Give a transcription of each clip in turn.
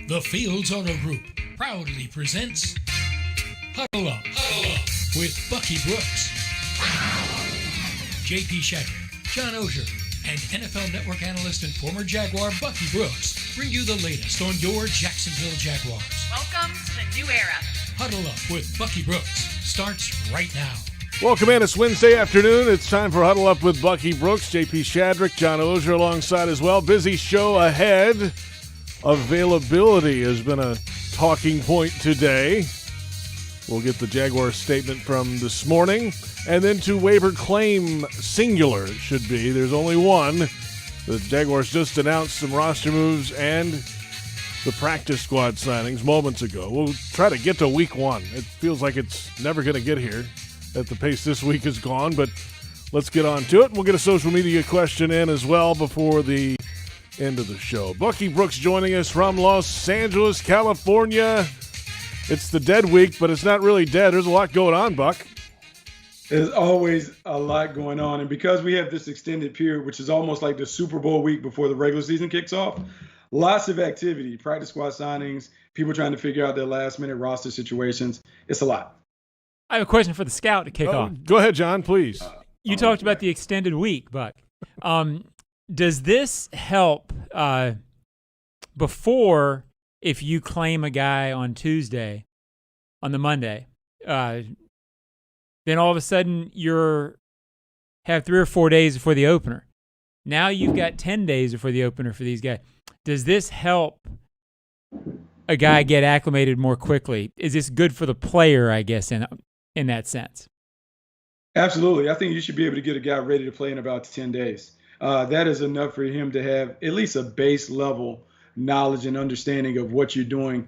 The Fields Auto Group proudly presents Huddle Up, with Bucky Brooks, JP Shadrick, John Oehser, and NFL Network analyst and former Jaguar Bucky Brooks bring you the latest on your Jacksonville Jaguars. Welcome to the new era. Huddle Up with Bucky Brooks starts right now. Welcome in. It's Wednesday afternoon. It's time for Huddle Up with Bucky Brooks, JP Shadrick, John Oehser alongside as well. Busy show ahead. Availability has been a talking point today. We'll get the Jaguars statement from this morning. And then to waiver claim singular, it should be. There's only one. The Jaguars just announced some roster moves and the practice squad signings moments ago. We'll try to get to week one. It feels like it's never going to get here at the pace this week has gone, but let's get on to it. We'll get a social media question in as well before the end of the show. Bucky Brooks joining us from Los Angeles, California. It's the dead week, but it's not really dead. There's a lot going on, Buck. There's always a lot going on. And because we have this extended period, which is almost like the Super Bowl week before the regular season kicks off, lots of activity, practice squad signings, people trying to figure out their last-minute roster situations. It's a lot. I have a question for the scout to kick off. Go ahead, John, please. You talked about the extended week, Buck. Does this help before, if you claim a guy on Tuesday, on the Monday, then all of a sudden have 3 or 4 days before the opener. Now you've got 10 days before the opener for these guys. Does this help a guy get acclimated more quickly? Is this good for the player, I guess, in that sense? Absolutely. I think you should be able to get a guy ready to play in about 10 days. That is enough for him to have at least a base level knowledge and understanding of what you're doing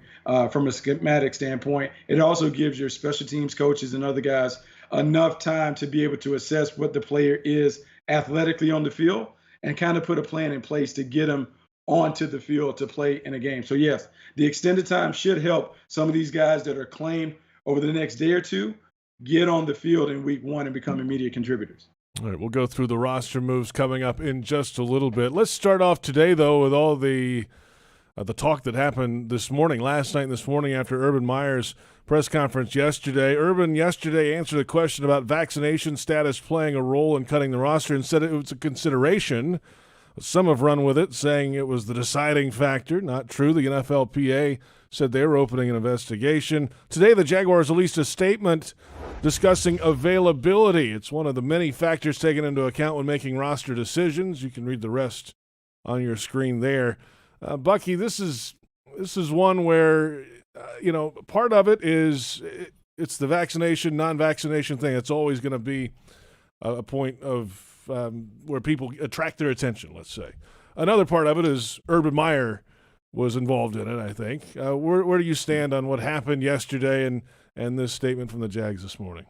from a schematic standpoint. It also gives your special teams coaches and other guys enough time to be able to assess what the player is athletically on the field and kind of put a plan in place to get them onto the field to play in a game. So yes, the extended time should help some of these guys that are claimed over the next day or two get on the field in week one and become immediate contributors. All right, we'll go through the roster moves coming up in just a little bit. Let's start off today, though, with all the talk that happened last night and this morning after Urban Meyer's press conference yesterday. Urban yesterday answered a question about vaccination status playing a role in cutting the roster and said it was a consideration. Some have run with it, saying it was the deciding factor. Not true. The NFLPA said they were opening an investigation. Today, the Jaguars released a statement discussing availability. It's one of the many factors taken into account when making roster decisions. You can read the rest on your screen there. Bucky, this is one where, part of it is it's the vaccination, non-vaccination thing. It's always going to be a point of where people attract their attention, let's say. Another part of it is Urban Meyer was involved in it, I think. Where do you stand on what happened yesterday and this statement from the Jags this morning?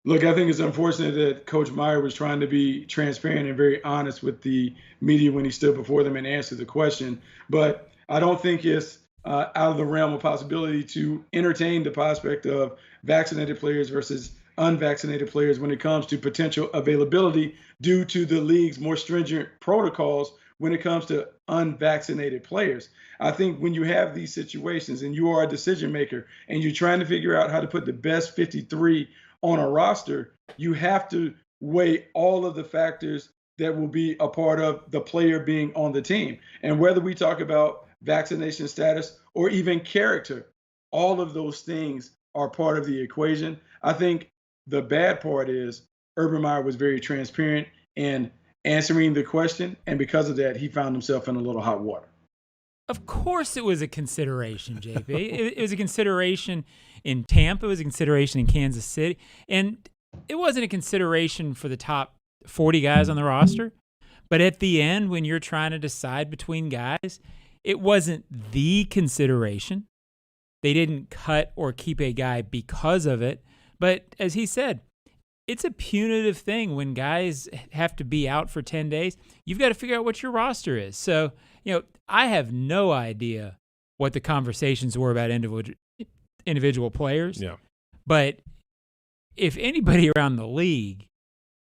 Look, I think it's unfortunate that Coach Meyer was trying to be transparent and very honest with the media when he stood before them and answered the question. But I don't think it's out of the realm of possibility to entertain the prospect of vaccinated players versus unvaccinated players when it comes to potential availability due to the league's more stringent protocols when it comes to unvaccinated players. I think when you have these situations and you are a decision maker and you're trying to figure out how to put the best 53 on a roster, you have to weigh all of the factors that will be a part of the player being on the team. And whether we talk about vaccination status or even character, all of those things are part of the equation. I think the bad part is Urban Meyer was very transparent in answering the question, and because of that, he found himself in a little hot water. Of course it was a consideration, JP. It was a consideration in Tampa. It was a consideration in Kansas City. And it wasn't a consideration for the top 40 guys on the roster. But at the end, when you're trying to decide between guys, it wasn't the consideration. They didn't cut or keep a guy because of it. But as he said, it's a punitive thing when guys have to be out for 10 days. You've got to figure out what your roster is. So, I have no idea what the conversations were about individual players. Yeah. But if anybody around the league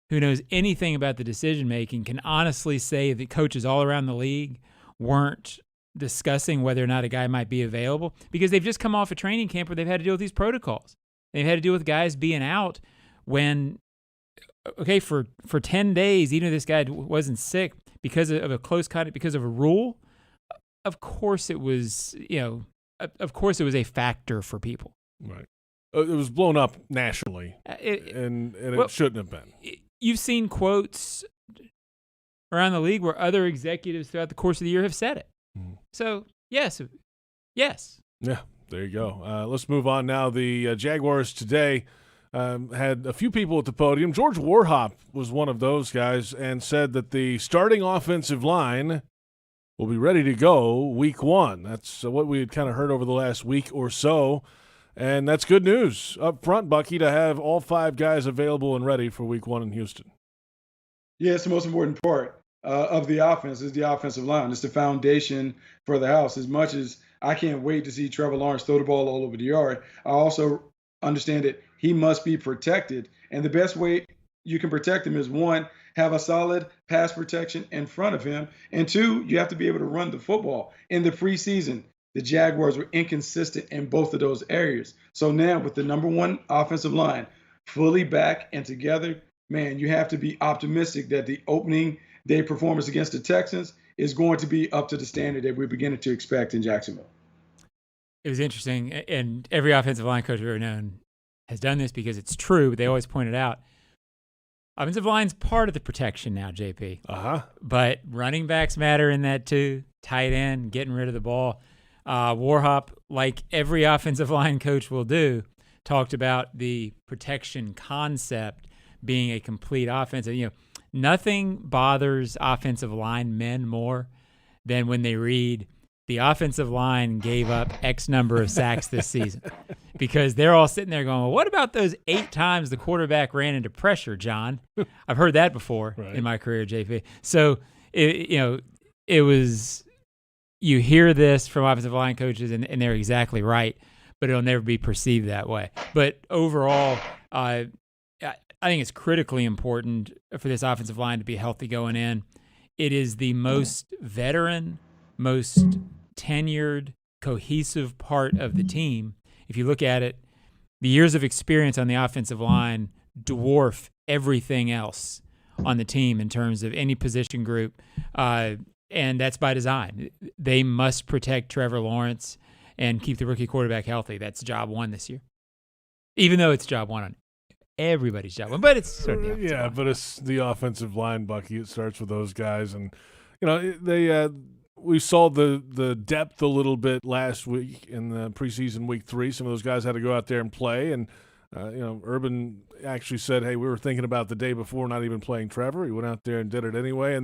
who knows anything about the decision-making can honestly say that coaches all around the league weren't discussing whether or not a guy might be available because they've just come off a training camp where they've had to deal with these protocols. They've had to deal with guys being out when, okay, for 10 days, even if this guy wasn't sick because of a close contact, because of a rule, of course it was, of course it was a factor for people. Right. It was blown up nationally, and it shouldn't have been. You've seen quotes around the league where other executives throughout the course of the year have said it. So, yes. Yeah, there you go. Let's move on now. The Jaguars today had a few people at the podium. George Warhop was one of those guys and said that the starting offensive line will be ready to go week 1. That's what we had kind of heard over the last week or so. And that's good news up front, Bucky, to have all 5 guys available and ready for week 1 in Houston. Yeah, it's the most important part of the offense is the offensive line. It's the foundation for the house. As much as I can't wait to see Trevor Lawrence throw the ball all over the yard, I also understand that he must be protected. And the best way you can protect him is, 1, have a solid pass protection in front of him. And 2, you have to be able to run the football. In the preseason, the Jaguars were inconsistent in both of those areas. So now with the number 1 offensive line fully back and together, man, you have to be optimistic that the opening day performance against the Texans is going to be up to the standard that we're beginning to expect in Jacksonville. It was interesting, and every offensive line coach I've ever known has done this because it's true, but they always point it out. Offensive line's part of the protection now, JP. But running backs matter in that too. Tight end, getting rid of the ball. Warhop, like every offensive line coach will do, talked about the protection concept being a complete offensive. Nothing bothers offensive linemen more than when they read the offensive line gave up X number of sacks this season, because they're all sitting there going, well, what about those 8 times the quarterback ran into pressure, John? I've heard that before in my career, JP. So, it was, you hear this from offensive line coaches and they're exactly right, but it'll never be perceived that way. But overall, I think it's critically important for this offensive line to be healthy going in. It is the most veteran, most tenured, cohesive part of the team. If you look at it, the years of experience on the offensive line dwarf everything else on the team in terms of any position group, and that's by design. They must protect Trevor Lawrence and keep the rookie quarterback healthy. That's job 1 this year, even though it's job 1 on everybody's job 1, but it's sort of the but it's the offensive line, Bucky. It starts with those guys, and we saw the depth a little bit last week in the preseason week 3. Some of those guys had to go out there and play, and Urban actually said, hey, we were thinking about the day before not even playing Trevor. He went out there and did it anyway,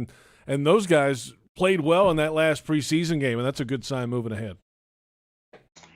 and those guys played well in that last preseason game, and that's a good sign moving ahead.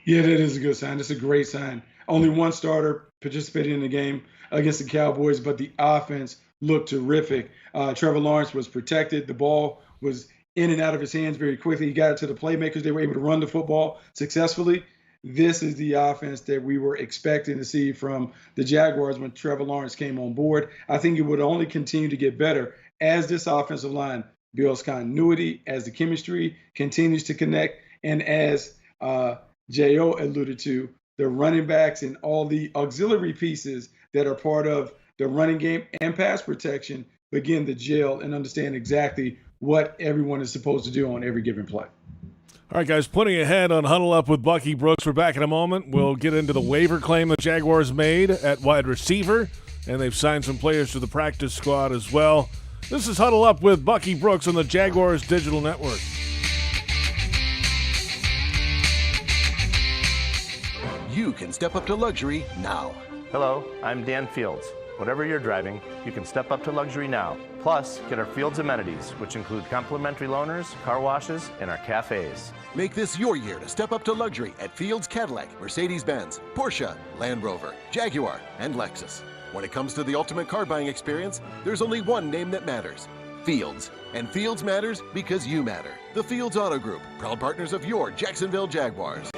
Yeah, that is a good sign. It's a great sign. Only 1 starter participated in the game against the Cowboys, but the offense looked terrific. Trevor Lawrence was protected. The ball was in and out of his hands very quickly. He got it to the playmakers. They were able to run the football successfully. This is the offense that we were expecting to see from the Jaguars when Trevor Lawrence came on board. I think it would only continue to get better as this offensive line builds continuity, as the chemistry continues to connect, and as J.O. alluded to, the running backs and all the auxiliary pieces that are part of the running game and pass protection begin to gel and understand exactly what everyone is supposed to do on every given play. All right, guys, plenty ahead on Huddle Up with Bucky Brooks. We're back in a moment. We'll get into the waiver claim the Jaguars made at wide receiver, and they've signed some players to the practice squad as well. This is Huddle Up with Bucky Brooks on the Jaguars Digital Network. You can step up to luxury now. Hello, I'm Dan Fields. Whatever you're driving, you can step up to luxury now. Plus, get our Fields amenities, which include complimentary loaners, car washes, and our cafes. Make this your year to step up to luxury at Fields Cadillac, Mercedes-Benz, Porsche, Land Rover, Jaguar, and Lexus. When it comes to the ultimate car buying experience, there's only one name that matters: Fields. And Fields matters because you matter. The Fields Auto Group, proud partners of your Jacksonville Jaguars.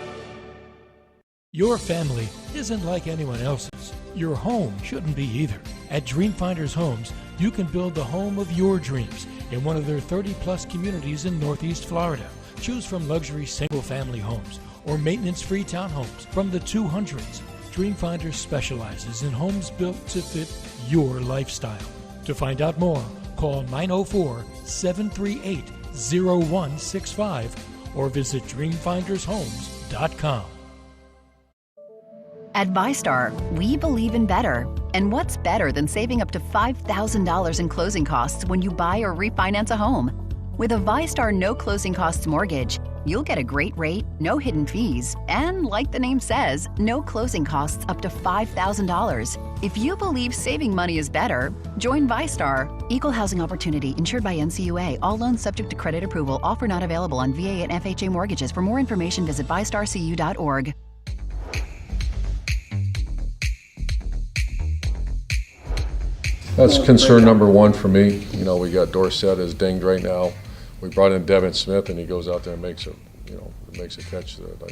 Your family isn't like anyone else's. Your home shouldn't be either. At Dreamfinders Homes, you can build the home of your dreams in one of their 30-plus communities in Northeast Florida. Choose from luxury single-family homes or maintenance-free townhomes from the 200s. Dreamfinder specializes in homes built to fit your lifestyle. To find out more, call 904-738-0165 or visit dreamfindershomes.com. At ViStar, we believe in better. And what's better than saving up to $5,000 in closing costs when you buy or refinance a home? With a ViStar no closing costs mortgage, you'll get a great rate, no hidden fees, and like the name says, no closing costs up to $5,000. If you believe saving money is better, join ViStar. Equal housing opportunity, insured by NCUA. All loans subject to credit approval. Offer not available on VA and FHA mortgages. For more information, visit vistarcu.org. That's concern number one for me. You know, we got Dorsett is dinged right now. We brought in Devin Smith, and he goes out there and makes a catch that I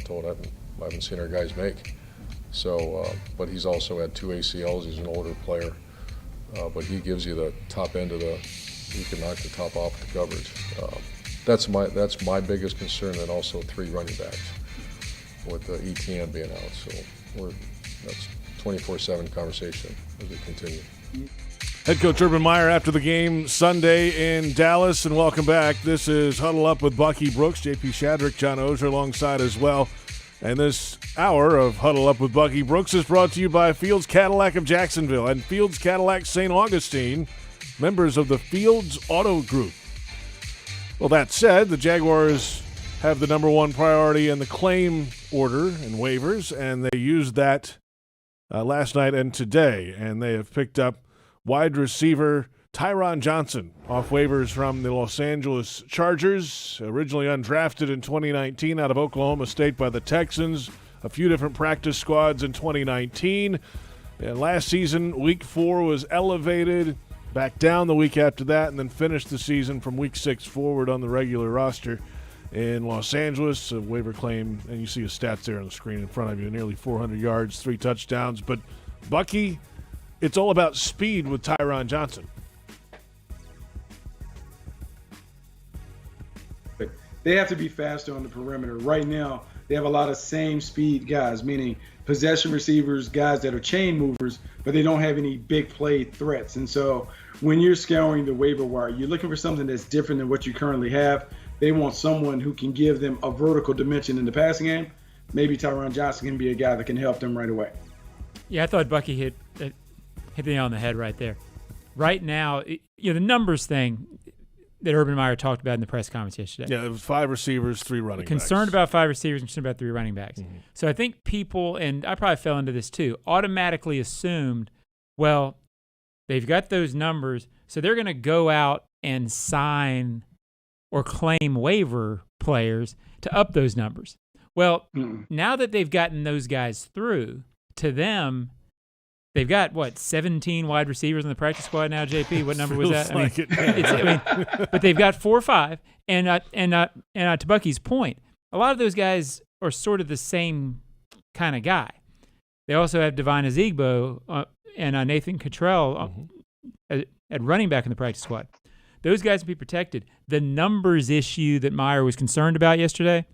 haven't seen our guys make. So, but he's also had 2 ACLs. He's an older player, but he gives you the top end of he can knock the top off the coverage. That's my biggest concern, and also 3 running backs with ETN being out. So that's 24/7 conversation as we continue. Head coach Urban Meyer after the game Sunday in Dallas, and welcome back. This is Huddle Up with Bucky Brooks, JP Shadrick, John Oehser alongside as well. And this hour of Huddle Up with Bucky Brooks is brought to you by Fields Cadillac of Jacksonville and Fields Cadillac St. Augustine, members of the Fields Auto Group. Well, that said, the Jaguars have the number one priority in the claim order and waivers, and they used that last night and today, and they have picked up wide receiver Tyron Johnson off waivers from the Los Angeles Chargers, originally undrafted in 2019 out of Oklahoma State by the Texans, a few different practice squads in 2019. And last season, week 4 was elevated, back down the week after that, and then finished the season from week 6 forward on the regular roster in Los Angeles. A waiver claim, and you see his stats there on the screen in front of you, nearly 400 yards, 3 touchdowns. But Bucky, it's all about speed with Tyron Johnson. They have to be faster on the perimeter. Right now, they have a lot of same speed guys, meaning possession receivers, guys that are chain movers, but they don't have any big play threats. And so when you're scouring the waiver wire, you're looking for something that's different than what you currently have. They want someone who can give them a vertical dimension in the passing game. Maybe Tyron Johnson can be a guy that can help them right away. Yeah, I thought Bucky hit the nail on the head right there. Right now, the numbers thing that Urban Meyer talked about in the press conference yesterday. Yeah, it was 5 receivers, 3 running backs. Concerned about 5 receivers, concerned about 3 running backs. Mm-hmm. So I think people, and I probably fell into this too, automatically assumed, well, they've got those numbers, so they're going to go out and sign or claim waiver players to up those numbers. Well, now that they've gotten those guys through, to them, they've got, 17 wide receivers in the practice squad now, JP? What number was that? But they've got 4 or 5. And to Bucky's point, a lot of those guys are sort of the same kind of guy. They also have Devine Ezigbo and Nathan Cottrell at running back in the practice squad. Those guys can be protected. The numbers issue that Meyer was concerned about yesterday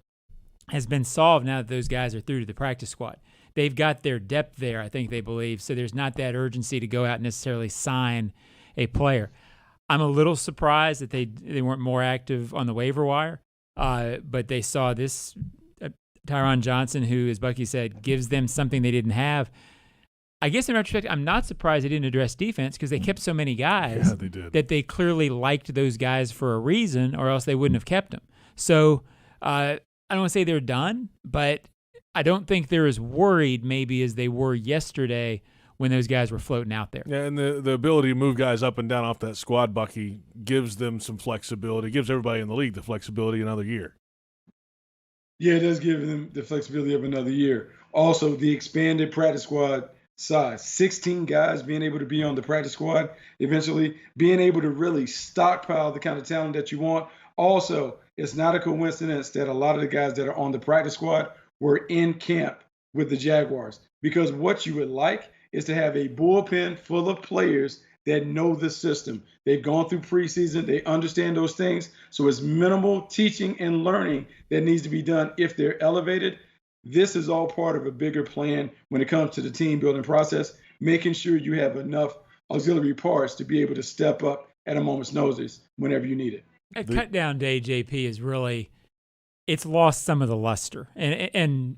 has been solved now that those guys are through to the practice squad. They've got their depth there, I think they believe, so there's not that urgency to go out and necessarily sign a player. I'm a little surprised that they weren't more active on the waiver wire, but they saw this Tyron Johnson, who, as Bucky said, gives them something they didn't have. I guess in retrospect, I'm not surprised they didn't address defense because they kept so many guys that they clearly liked those guys for a reason, or else they wouldn't have kept them. So I don't want to say they're done, but I don't think they're as worried maybe as they were yesterday when those guys were floating out there. Yeah, and the ability to move guys up and down off that squad, Bucky, gives them some flexibility, gives everybody in the league the flexibility another year. Yeah, it does give them the flexibility of another year. Also, the expanded practice squad size, 16 guys being able to be on the practice squad, eventually being able to really stockpile the kind of talent that you want. Also, it's not a coincidence that a lot of the guys that are on the practice squad were in camp with the Jaguars, because what you would like is to have a bullpen full of players that know the system. They've gone through preseason. They understand those things. So it's minimal teaching and learning that needs to be done if they're elevated. This is all part of a bigger plan when it comes to the team building process, making sure you have enough auxiliary parts to be able to step up at a moment's notice whenever you need it. A cut down day, JP, is really, it's lost some of the luster. And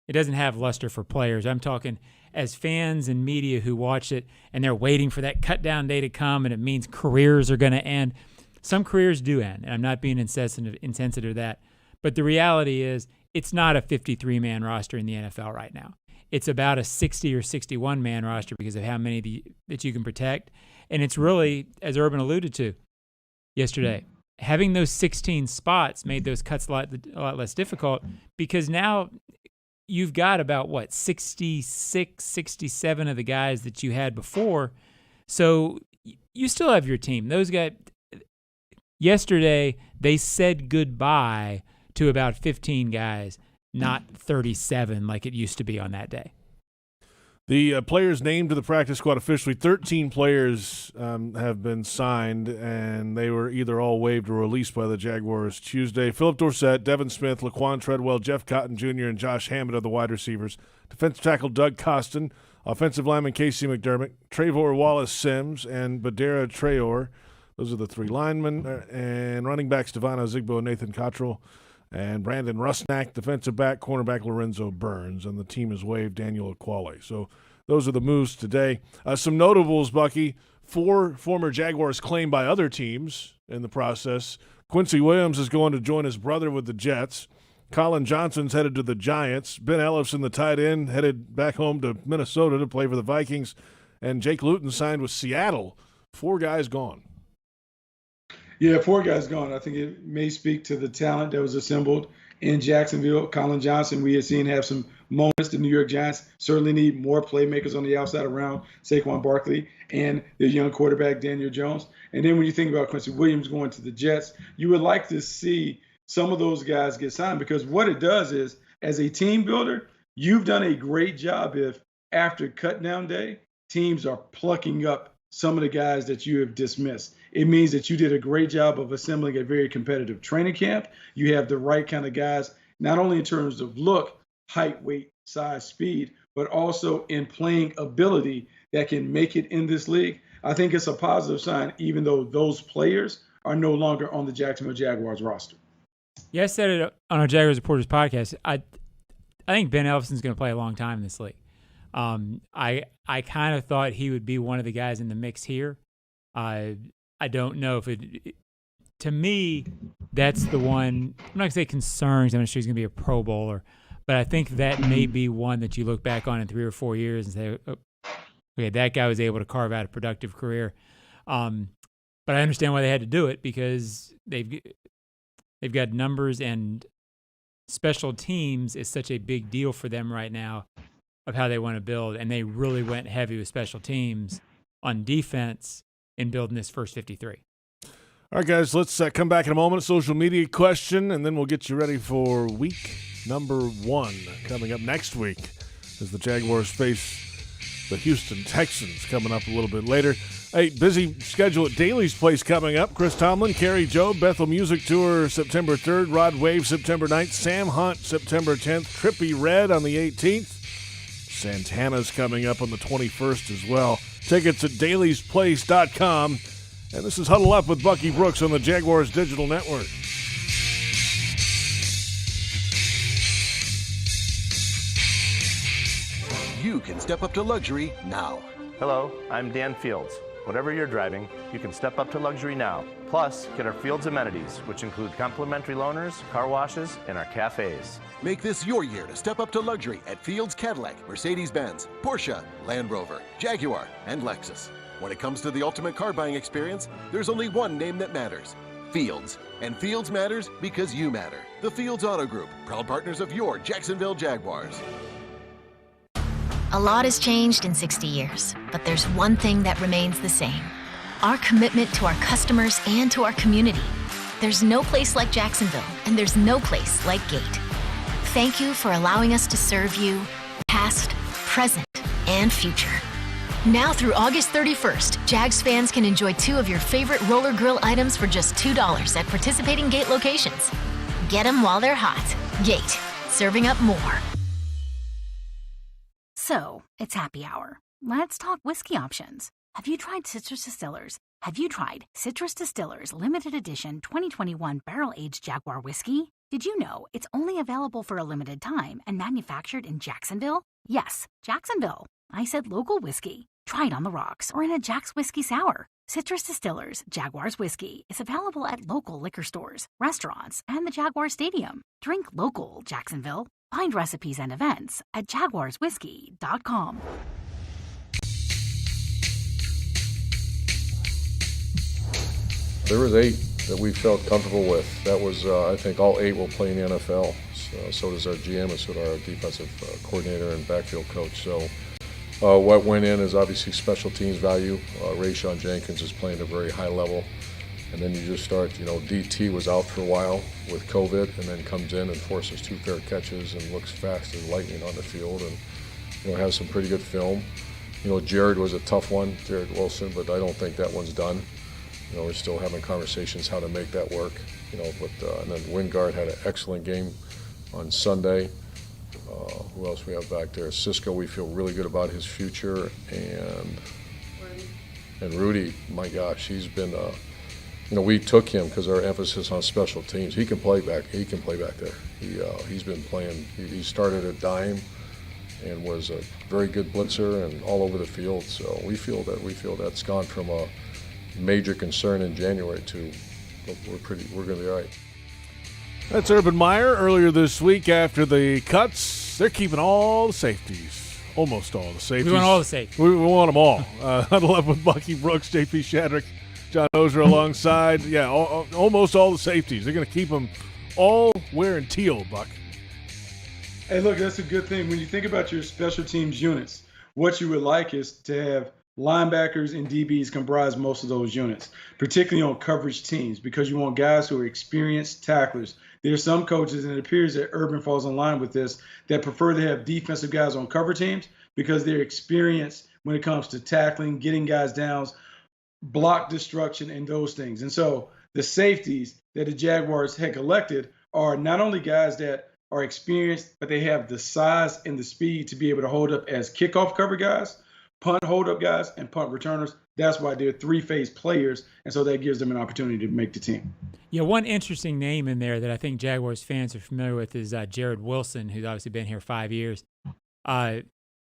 it doesn't have luster for players. I'm talking as fans and media who watch it and they're waiting for that cut down day to come, and it means careers are going to end. Some careers do end, and I'm not being insensitive to that. But the reality is it's not a 53-man roster in the NFL right now. It's about a 60 or 61-man roster because of how many that you can protect. And it's really, as Urban alluded to yesterday, having those 16 spots made those cuts a lot less difficult, because now you've got about, 66, 67 of the guys that you had before. So you still have your team. Those guys, yesterday, they said goodbye to about 15 guys, not 37 like it used to be on that day. The players named to the practice squad officially, 13 players have been signed, and they were either all waived or released by the Jaguars Tuesday. Phillip Dorsett, Devin Smith, Laquan Treadwell, Jeff Cotton Jr., and Josh Hammond are the wide receivers. Defensive tackle Doug Costin, offensive lineman Casey McDermott, Trevor Wallace-Sims, and Badera Traore. Those are the three linemen. And running backs Devon Ozigbo and Nathan Cottrell. And Brandon Rusnak, defensive back, cornerback Lorenzo Burns, and the team has waived Daniel Aquale. So those are the moves today. Some notables, Bucky. 4 former Jaguars claimed by other teams in the process. Quincy Williams is going to join his brother with the Jets. Colin Johnson's headed to the Giants. Ben Ellefson, the tight end, headed back home to Minnesota to play for the Vikings. And Jake Luton signed with Seattle. 4 guys gone. Yeah, 4 guys gone. I think it may speak to the talent that was assembled in Jacksonville. Colin Johnson, we had seen have some moments. The New York Giants certainly need more playmakers on the outside around Saquon Barkley and their young quarterback, Daniel Jones. And then when you think about Quincy Williams going to the Jets, you would like to see some of those guys get signed, because what it does is, as a team builder, you've done a great job if after cut down day, teams are plucking up some of the guys that you have dismissed. It means that you did a great job of assembling a very competitive training camp. You have the right kind of guys, not only in terms of look, height, weight, size, speed, but also in playing ability that can make it in this league. I think it's a positive sign, even though those players are no longer on the Jacksonville Jaguars roster. Yeah, I said it on our Jaguars Reporters podcast. I think Ben Ellefson's going to play a long time in this league. I kind of thought he would be one of the guys in the mix here. I don't know if it – to me, that's the one – I'm not going to say concerns. I'm not sure he's going to be a Pro Bowler. But I think that may be one that you look back on in 3 or 4 years and say, oh, okay, that guy was able to carve out a productive career. But I understand why they had to do it, because they've got numbers, and special teams is such a big deal for them right now of how they want to build. And they really went heavy with special teams on defense in building this first 53. All right, guys, let's come back in a moment. Social media question, and then we'll get you ready for week number 1 coming up next week as the Jaguars face the Houston Texans coming up a little bit later. Hey, busy schedule at Daly's Place coming up. Chris Tomlin, Carrie Joe, Bethel Music Tour September 3rd, Rod Wave September 9th, Sam Hunt September 10th, Trippie Redd on the 18th. Santana's coming up on the 21st as well. Tickets at dailysplace.com. And this is Huddle Up with Bucky Brooks on the Jaguars Digital Network. You can step up to luxury now. Hello, I'm Dan Fields. Whatever you're driving, you can step up to luxury now. Plus, get our Fields amenities, which include complimentary loaners, car washes, and our cafes. Make this your year to step up to luxury at Fields Cadillac, Mercedes-Benz, Porsche, Land Rover, Jaguar, and Lexus. When it comes to the ultimate car buying experience, there's only one name that matters: Fields. And Fields matters because you matter. The Fields Auto Group, proud partners of your Jacksonville Jaguars. A lot has changed in 60 years, but there's one thing that remains the same: our commitment to our customers and to our community. There's no place like Jacksonville, and there's no place like Gate. Thank you for allowing us to serve you, past, present, and future. Now through August 31st, Jags fans can enjoy 2 of your favorite roller grill items for just $2 at participating Gate locations. Get them while they're hot. Gate, serving up more. So, it's happy hour. Let's talk whiskey options. Have you tried Citrus Distillers? Have you tried Citrus Distillers Limited Edition 2021 Barrel-Aged Jaguar Whiskey? Did you know it's only available for a limited time and manufactured in Jacksonville? Yes, Jacksonville. I said local whiskey. Try it on the rocks or in a Jack's Whiskey Sour. Citrus Distillers Jaguars Whiskey is available at local liquor stores, restaurants, and the Jaguar Stadium. Drink local, Jacksonville. Find recipes and events at jaguarswhiskey.com. There was 8 that we felt comfortable with. That was, I think, all 8 will play in the NFL. So does our GM and so does our defensive coordinator and backfield coach. So what went in is obviously special teams value. Rayshon Jenkins is playing at a very high level. And then you just start, DT was out for a while with COVID and then comes in and forces 2 fair catches and looks fast as lightning on the field and, has some pretty good film. Jared was a tough one, Jared Wilson, but I don't think that one's done. We're still having conversations how to make that work, and then Wingard had an excellent game on Sunday. Who else we have back there? Cisco, we feel really good about his future, and Rudy, my gosh, he's been, we took him because our emphasis on special teams. He can play back there. He's been playing, he started at dime and was a very good blitzer and all over the field. So we feel that's gone from a major concern in January to we're going to be all right. That's Urban Meyer earlier this week after the cuts. They're keeping all the safeties, almost all the safeties. We want all the safeties. We want them all. Huddle Up with Bucky Brooks, JP Shadrick, John Oehser alongside. Yeah, almost all the safeties. They're going to keep them all wearing teal, Buck. Hey, look, that's a good thing. When you think about your special teams units, what you would like is to have linebackers and DBs comprise most of those units, particularly on coverage teams, because you want guys who are experienced tacklers. There's some coaches, and it appears that Urban falls in line with this, that prefer to have defensive guys on cover teams because they're experienced when it comes to tackling, getting guys down, block destruction, and those things. And so the safeties that the Jaguars had elected are not only guys that are experienced, but they have the size and the speed to be able to hold up as kickoff cover guys, punt hold-up guys, and punt returners. That's why they're 3-phase players, and so that gives them an opportunity to make the team. Yeah, one interesting name in there that I think Jaguars fans are familiar with is Jared Wilson, who's obviously been here 5 years.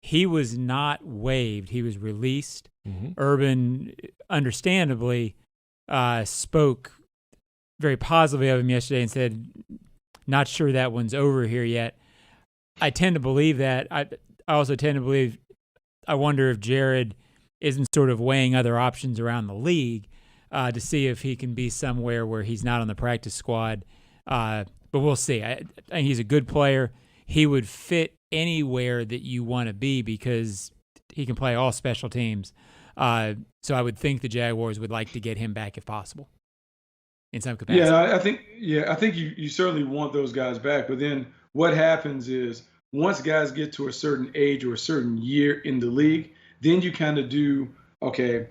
He was not waived. He was released. Mm-hmm. Urban, understandably, spoke very positively of him yesterday and said, not sure that one's over here yet. I tend to believe that. I also tend to believe, I wonder if Jared isn't sort of weighing other options around the league to see if he can be somewhere where he's not on the practice squad. But we'll see. I think he's a good player. He would fit anywhere that you want to be because he can play all special teams. So I would think the Jaguars would like to get him back if possible in some capacity. I think you certainly want those guys back. But then what happens is once guys get to a certain age or a certain year in the league, then you kind of do, okay,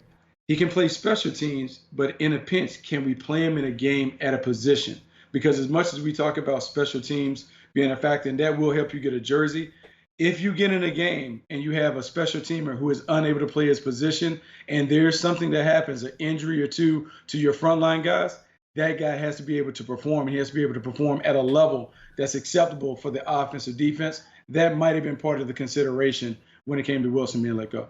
he can play special teams, but in a pinch, can we play him in a game at a position? Because as much as we talk about special teams being a factor, and that will help you get a jersey, if you get in a game and you have a special teamer who is unable to play his position and there's something that happens, an injury or two to your frontline guys, that guy has to be able to perform. He has to be able to perform at a level that's acceptable for the offense or defense. That might have been part of the consideration when it came to Wilson being let go.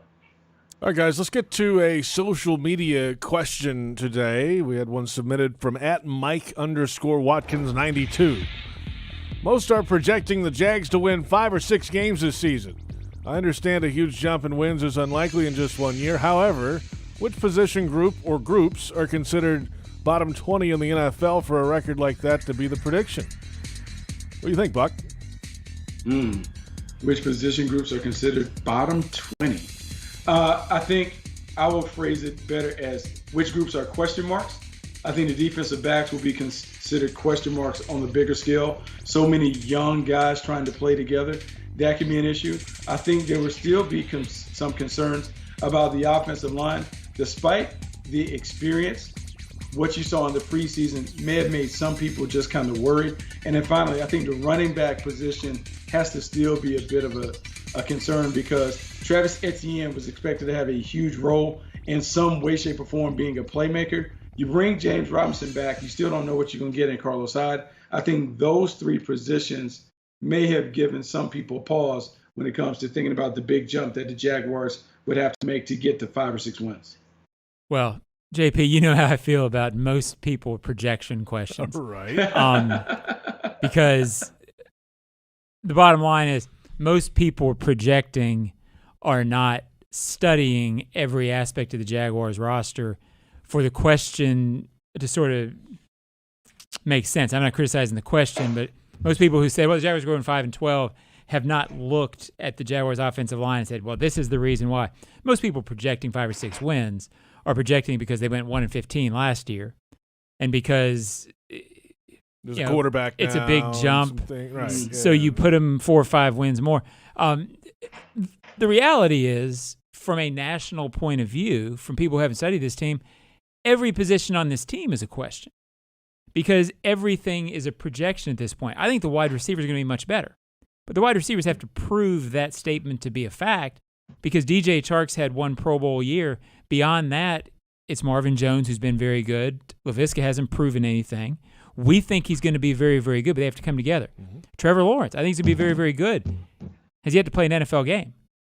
All right, guys, let's get to a social media question today. We had one submitted from @Mike_Watkins92. Most are projecting the Jags to win 5 or 6 games this season. I understand a huge jump in wins is unlikely in just 1 year. However, which position group or groups are considered bottom 20 in the NFL for a record like that to be the prediction? What do you think, Buck? Which position groups are considered bottom 20? I think I will phrase it better as which groups are question marks. I think the defensive backs will be considered question marks on the bigger scale. So many young guys trying to play together, that can be an issue. I think there will still be some concerns about the offensive line. Despite the experience, what you saw in the preseason may have made some people just kind of worried. And then finally, I think the running back position has to still be a bit of a concern because Travis Etienne was expected to have a huge role in some way, shape, or form being a playmaker. You bring James Robinson back, you still don't know what you're going to get in Carlos Hyde. I think those three positions may have given some people pause when it comes to thinking about the big jump that the Jaguars would have to make to get to 5 or 6 wins. Well, JP, you know how I feel about most people projection questions. Right. Because the bottom line is most people projecting are not studying every aspect of the Jaguars roster for the question to sort of make sense. I'm not criticizing the question, but most people who say, well, the Jaguars are going 5-12 have not looked at the Jaguars offensive line and said, well, this is the reason why. Most people projecting 5 or 6 wins are projecting because they went 1-15 last year and because there's a quarterback now, it's a big jump. Right, so you put them 4 or 5 wins more. The reality is, from a national point of view, from people who haven't studied this team, every position on this team is a question because everything is a projection at this point. I think the wide receivers are going to be much better, but the wide receivers have to prove that statement to be a fact because DJ Chark's had 1 Pro Bowl year. Beyond that, it's Marvin Jones who's been very good. Laviska hasn't proven anything. We think he's going to be very, very good, but they have to come together. Mm-hmm. Trevor Lawrence, I think he's going to be very, very good. Has yet to play an NFL game.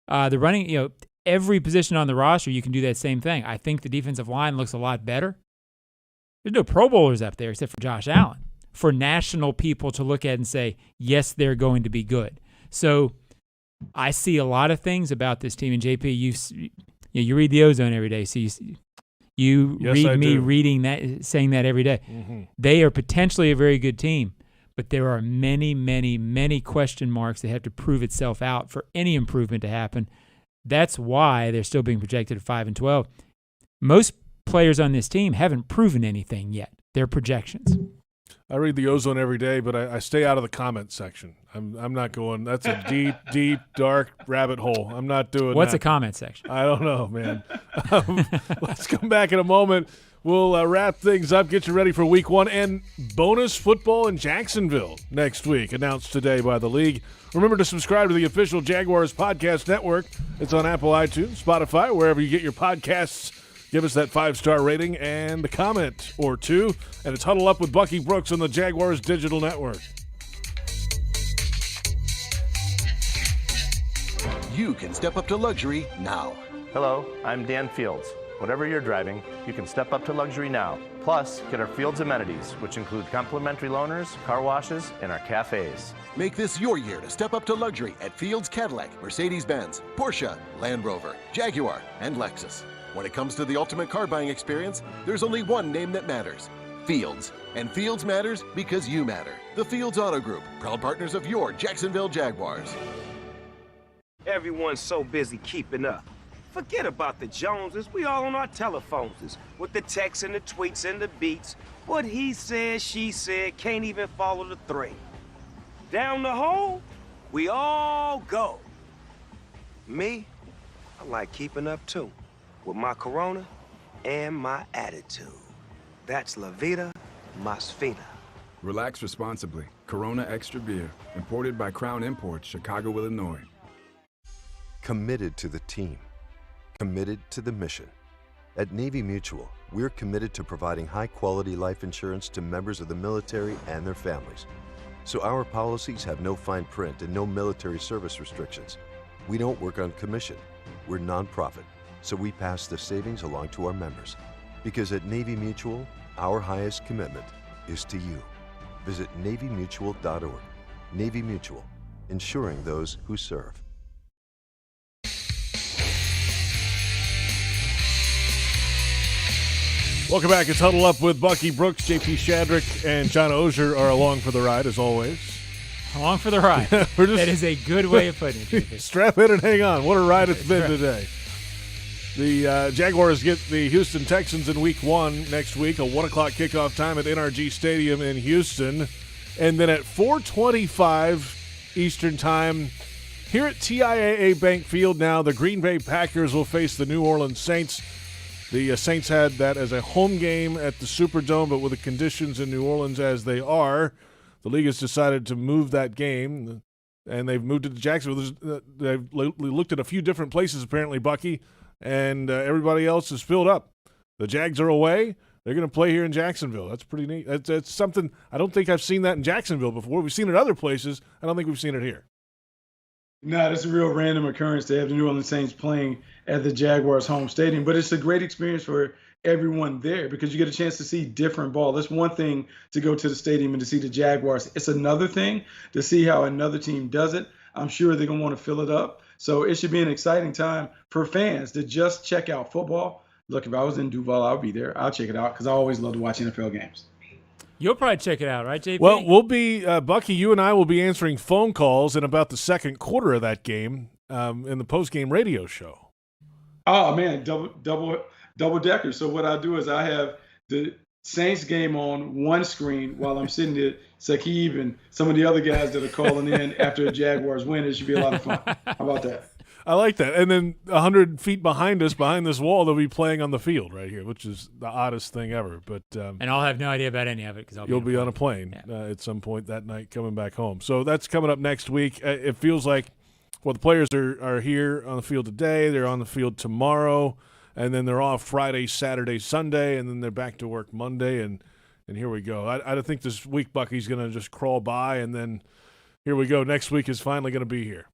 The running, every position on the roster, you can do that same thing. I think the defensive line looks a lot better. There's no Pro Bowlers up there except for Josh Allen. For national people to look at and say, yes, they're going to be good. So I see a lot of things about this team. And JP, you read the Ozone every day, so you read me reading that, saying that every day. Mm-hmm. They are potentially a very good team, but there are many, many, many question marks that have to prove itself out for any improvement to happen. That's why they're still being projected at 5-12. Most players on this team haven't proven anything yet. They're projections. I read the Ozone every day, but I stay out of the comment section. I'm not going. That's a deep, deep, dark rabbit hole. I'm not doing What's that. a comment section? I don't know, man. Let's come back in a moment. We'll wrap things up, get you ready for week 1 and bonus football in Jacksonville next week, announced today by the league. Remember to subscribe to the official Jaguars podcast network. It's on Apple, iTunes, Spotify, wherever you get your podcasts. Give us that 5-star rating and a comment or two. And it's Huddle Up with Bucky Brooks on the Jaguars Digital Network. You can step up to luxury now. Hello, I'm Dan Fields. Whatever you're driving, you can step up to luxury now. Plus, get our Fields amenities, which include complimentary loaners, car washes, and our cafes. Make this your year to step up to luxury at Fields Cadillac, Mercedes-Benz, Porsche, Land Rover, Jaguar, and Lexus. When it comes to the ultimate car buying experience, there's only one name that matters: Fields. And Fields matters because you matter. The Fields Auto Group, proud partners of your Jacksonville Jaguars. Everyone's so busy keeping up. Forget about the Joneses. We all on our telephones with the texts and the tweets and the beats. What he said, she said, can't even follow the thread. Down the hole, we all go. Me, I like keeping up too, with my Corona and my attitude. That's La Vida Más Fina. Relax responsibly. Corona Extra Beer, imported by Crown Imports, Chicago, Illinois. Committed to the team. Committed to the mission. At Navy Mutual, we're committed to providing high-quality life insurance to members of the military and their families. So our policies have no fine print and no military service restrictions. We don't work on commission. We're nonprofit, so we pass the savings along to our members. Because at Navy Mutual, our highest commitment is to you. Visit NavyMutual.org. Navy Mutual, insuring those who serve. Welcome back. It's Huddle Up with Bucky Brooks, JP Shadrick, and John Oehser are along for the ride, as always. Along for the ride. That is a good way of putting it. Strap in and hang on. What a ride it's been today. The Jaguars get the Houston Texans in week 1 next week, a 1 o'clock kickoff time at NRG Stadium in Houston. And then at 4:25 Eastern time, Here at TIAA Bank Field now, the Green Bay Packers will face the New Orleans Saints. The Saints had that as a home game at the Superdome, but with the conditions in New Orleans as they are, the league has decided to move that game, and they've moved it to Jacksonville. They've looked at a few different places, apparently, Bucky, and everybody else is filled up. The Jags are away. They're going to play here in Jacksonville. That's pretty neat. That's something – I don't think I've seen that in Jacksonville before. We've seen it other places. I don't think we've seen it here. No, that's a real random occurrence to have the New Orleans Saints playing at the Jaguars' home stadium. But it's a great experience for everyone there because you get a chance to see different ball. It's one thing to go to the stadium and to see the Jaguars. It's another thing to see how another team does it. I'm sure they're going to want to fill it up. So it should be an exciting time for fans to just check out football. Look, if I was in Duval, I'll be there. I'll check it out because I always love to watch NFL games. You'll probably check it out, right, JP? Well, we'll be Bucky. You and I will be answering phone calls in about the second quarter of that game in the post-game radio show. Oh man, double decker. So what I do is I have the Saints game on one screen while I'm sitting there. Saqib and some of the other guys that are calling in after the Jaguars win. It should be a lot of fun. How about that? I like that. And then 100 feet behind us, behind this wall, they'll be playing on the field right here, which is the oddest thing ever. But and I'll have no idea about any of it because you'll be on a plane at some point that night coming back home. So that's coming up next week. It feels like, well, the players are here on the field today. They're on the field tomorrow, and then they're off Friday, Saturday, Sunday, and then they're back to work Monday. And here we go. I think this week Bucky's going to just crawl by, and then here we go. Next week is finally going to be here.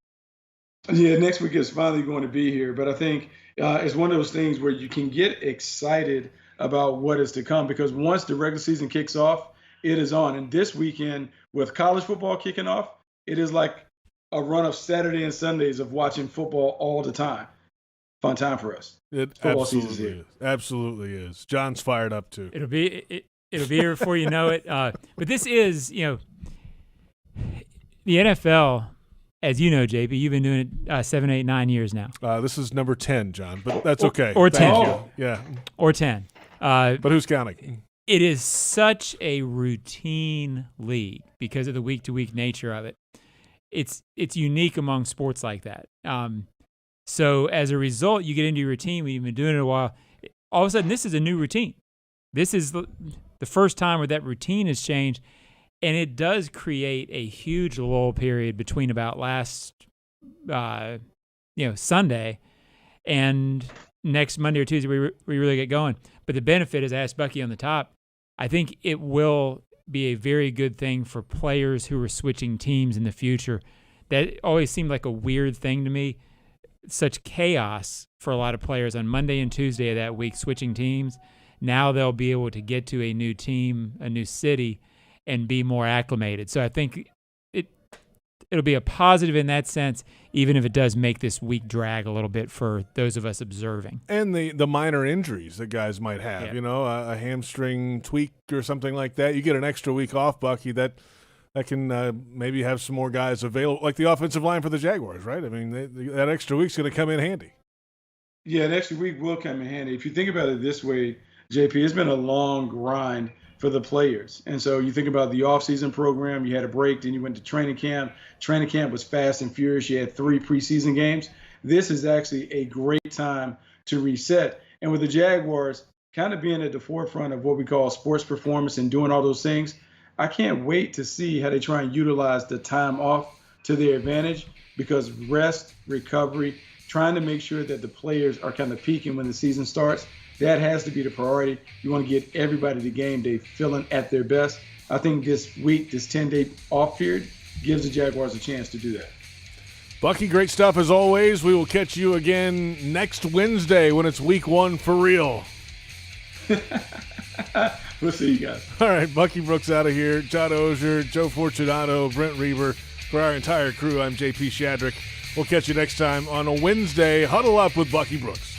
Yeah, next week is finally going to be here. But I think it's one of those things where you can get excited about what is to come because once the regular season kicks off, it is on. And this weekend, with college football kicking off, it is like a run of Saturday and Sundays of watching football all the time. Fun time for us. It absolutely is. Absolutely is. John's fired up too. It'll be here before you know it. But this is, the NFL. As you know, JP, you've been doing it 7, 8, 9 years now. This is number 10, John, but that's okay. Or 10. Thank you. Yeah. Or 10. But who's counting? It is such a routine league because of the week-to-week nature of it. It's unique among sports like that. So as a result, you get into your routine when you've been doing it a while. All of a sudden, this is a new routine. This is the first time where that routine has changed. And it does create a huge lull period between about last, Sunday and next Monday or Tuesday we really get going. But the benefit, as I asked Bucky on the top, I think it will be a very good thing for players who are switching teams in the future. That always seemed like a weird thing to me. Such chaos for a lot of players on Monday and Tuesday of that week switching teams. Now they'll be able to get to a new team, a new city, and be more acclimated. So I think it'll be a positive in that sense, even if it does make this week drag a little bit for those of us observing. And the minor injuries that guys might have, a hamstring tweak or something like that. You get an extra week off, Bucky, that can maybe have some more guys available, like the offensive line for the Jaguars, right? I mean, that extra week's going to come in handy. Yeah, an extra week will come in handy. If you think about it this way, JP, it's been a long grind for the players. And so you think about the offseason program, you had a break, then you went to training camp. Training camp was fast and furious. You had 3 preseason games. This is actually a great time to reset. And with the Jaguars kind of being at the forefront of what we call sports performance and doing all those things, I can't wait to see how they try and utilize the time off to their advantage because rest, recovery, trying to make sure that the players are kind of peaking when the season starts. That has to be the priority. You want to get everybody to game day feeling at their best. I think this week, this 10-day off period, gives the Jaguars a chance to do that. Bucky, great stuff as always. We will catch you again next Wednesday when it's week 1 for real. We'll see you guys. All right, Bucky Brooks out of here. John Oehser, Joe Fortunato, Brent Reber. For our entire crew, I'm JP Shadrick. We'll catch you next time on a Wednesday. Huddle Up with Bucky Brooks.